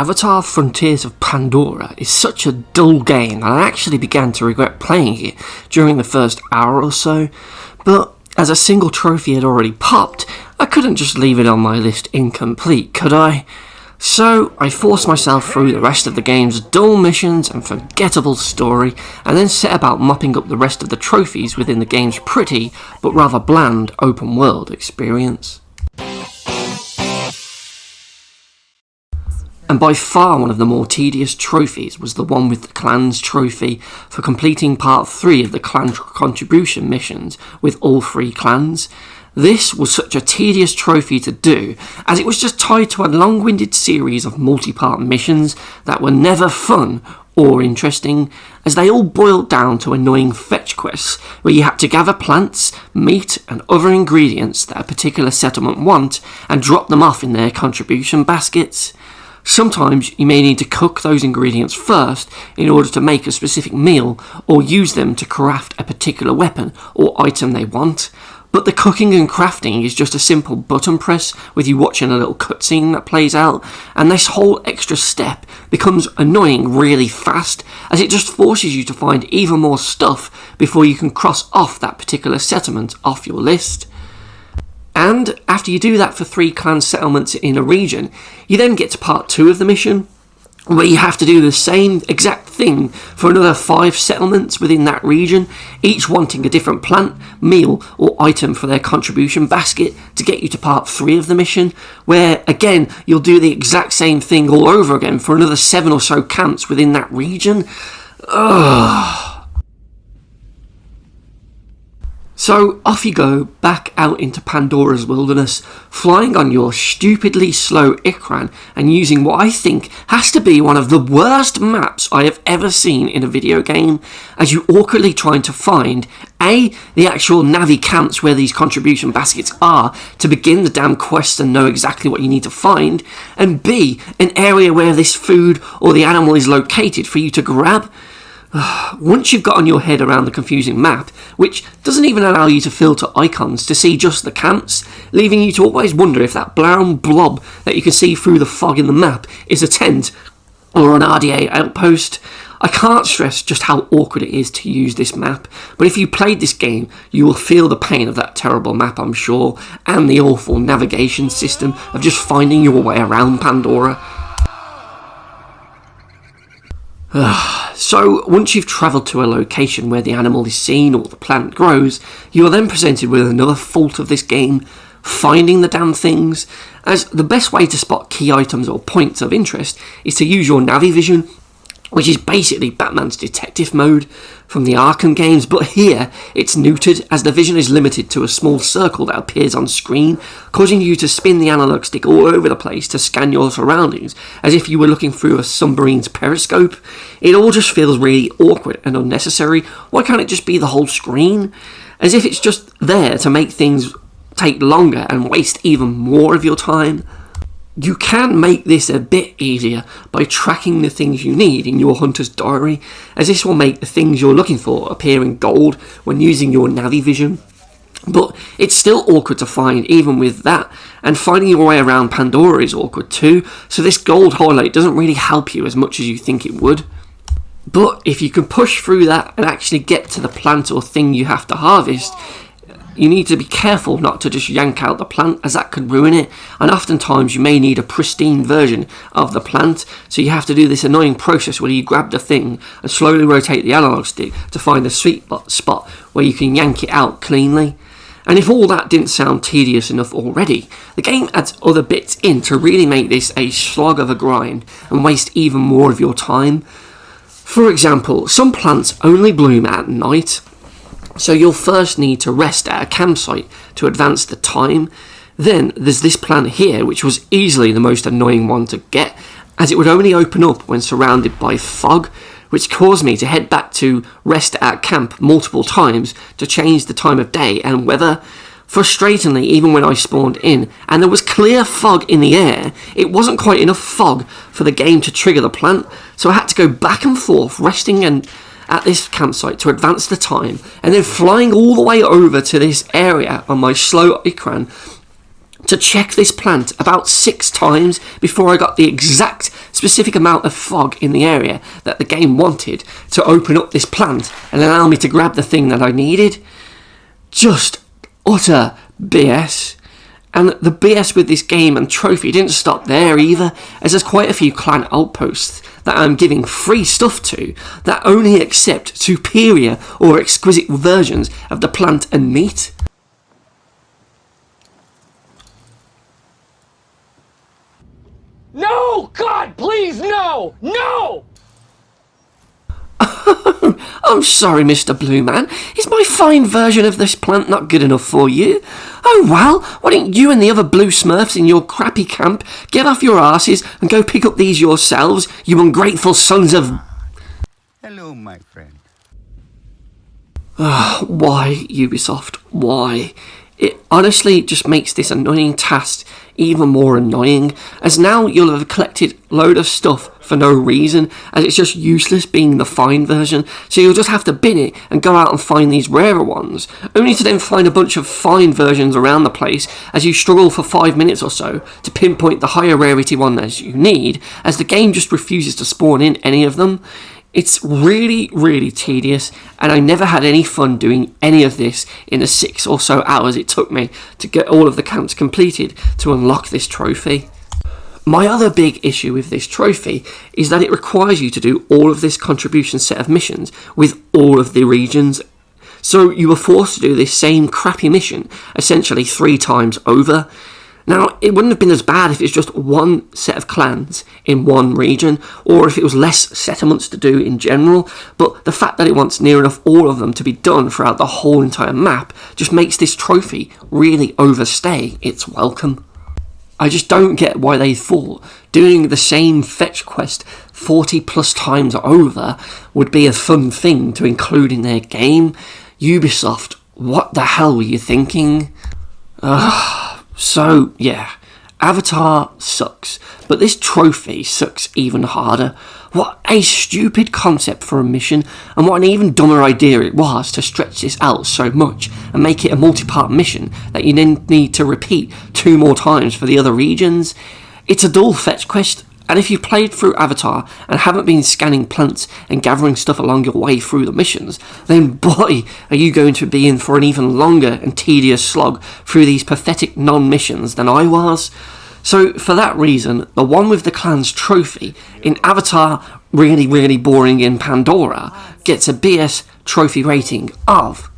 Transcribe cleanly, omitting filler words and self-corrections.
Avatar Frontiers of Pandora is such a dull game that I actually began to regret playing it during the first hour or so, but as a single trophy had already popped, I couldn't just leave it on my list incomplete, could I? So I forced myself through the rest of the game's dull missions and forgettable story, and then set about mopping up the rest of the trophies within the game's pretty, but rather bland, open world experience. And by far one of the more tedious trophies was the one with the CLANS trophy for completing part 3 of the clan contribution missions with all 3 clans. This was such a tedious trophy to do, as it was just tied to a long-winded series of multi-part missions that were never fun or interesting, as they all boiled down to annoying fetch quests where you had to gather plants, meat and other ingredients that a particular settlement want and drop them off in their contribution baskets. Sometimes you may need to cook those ingredients first in order to make a specific meal or use them to craft a particular weapon or item they want. But the cooking and crafting is just a simple button press with you watching a little cutscene that plays out, and this whole extra step becomes annoying really fast as it just forces you to find even more stuff before you can cross off that particular settlement off your list. And after you do that for 3 clan settlements in a region, you then get to part 2 of the mission, where you have to do the same exact thing for another 5 settlements within that region, each wanting a different plant, meal or item for their contribution basket to get you to part 3 of the mission, where again you'll do the exact same thing all over again for another 7 or so camps within that region. Ugh. So off you go, back out into Pandora's wilderness, flying on your stupidly slow Ikran and using what I think has to be one of the worst maps I have ever seen in a video game, as you awkwardly trying to find A, the actual Navi camps where these contribution baskets are to begin the damn quest and know exactly what you need to find, and B, an area where this food or the animal is located for you to grab. Once you've gotten your head around the confusing map, which doesn't even allow you to filter icons to see just the camps, leaving you to always wonder if that brown blob that you can see through the fog in the map is a tent or an RDA outpost, I can't stress just how awkward it is to use this map, but if you played this game, you will feel the pain of that terrible map, I'm sure, and the awful navigation system of just finding your way around Pandora. So, once you've travelled to a location where the animal is seen or the plant grows, you are then presented with another fault of this game, finding the damn things, as the best way to spot key items or points of interest is to use your Navi vision, which is basically Batman's detective mode from the Arkham games, but here it's neutered as the vision is limited to a small circle that appears on screen, causing you to spin the analog stick all over the place to scan your surroundings as if you were looking through a submarine's periscope. It all just feels really awkward and unnecessary. Why can't it just be the whole screen? As if it's just there to make things take longer and waste even more of your time. You can make this a bit easier by tracking the things you need in your hunter's diary, as this will make the things you're looking for appear in gold when using your Navi vision. But it's still awkward to find even with that, and finding your way around Pandora is awkward too, so this gold highlight doesn't really help you as much as you think it would. But if you can push through that and actually get to the plant or thing you have to harvest, you need to be careful not to just yank out the plant, as that could ruin it, and oftentimes you may need a pristine version of the plant, so you have to do this annoying process where you grab the thing and slowly rotate the analog stick to find the sweet spot where you can yank it out cleanly. And if all that didn't sound tedious enough already, the game adds other bits in to really make this a slog of a grind and waste even more of your time. For example, some plants only bloom at night, so you'll first need to rest at a campsite to advance the time. Then there's this plant here, which was easily the most annoying one to get, as it would only open up when surrounded by fog, which caused me to head back to rest at camp multiple times to change the time of day and weather. Frustratingly, even when I spawned in and there was clear fog in the air, it wasn't quite enough fog for the game to trigger the plant, so I had to go back and forth resting at this campsite to advance the time, and then flying all the way over to this area on my slow Ikran to check this plant about 6 times before I got the exact specific amount of fog in the area that the game wanted to open up this plant and allow me to grab the thing that I needed. Just utter BS. And the BS with this game and trophy didn't stop there either, as there's quite a few clan outposts that I'm giving free stuff to that only accept superior or exquisite versions of the plant and meat. No! God, please, no! No! I'm sorry, Mr. Blue Man. Is my fine version of this plant not good enough for you? Oh well, why don't you and the other blue smurfs in your crappy camp get off your arses and go pick up these yourselves, you ungrateful sons of... Hello, my friend. Why, Ubisoft? Why? It honestly just makes this annoying task even more annoying, as now you'll have collected a load of stuff for no reason, as it's just useless being the fine version, so you'll just have to bin it and go out and find these rarer ones, only to then find a bunch of fine versions around the place as you struggle for 5 minutes or so to pinpoint the higher rarity one as you need, as the game just refuses to spawn in any of them. It's really, really tedious, and I never had any fun doing any of this in the 6 or so hours it took me to get all of the camps completed to unlock this trophy. My other big issue with this trophy is that it requires you to do all of this contribution set of missions with all of the regions. So you were forced to do this same crappy mission essentially 3 times over. Now, it wouldn't have been as bad if it's just one set of clans in one region, or if it was less settlements to do in general, but the fact that it wants near enough all of them to be done throughout the whole entire map just makes this trophy really overstay its welcome. I just don't get why they thought doing the same fetch quest 40 plus times over would be a fun thing to include in their game. Ubisoft, what the hell were you thinking? So, yeah, Avatar sucks, but this trophy sucks even harder. What a stupid concept for a mission, and what an even dumber idea it was to stretch this out so much and make it a multi-part mission that you then need to repeat 2 more times for the other regions. It's a dual fetch quest, and if you've played through Avatar and haven't been scanning plants and gathering stuff along your way through the missions, then boy, are you going to be in for an even longer and tedious slog through these pathetic non-missions than I was. So for that reason, the one with the CLANS trophy in Avatar Really Boring in Pandora gets a BS trophy rating of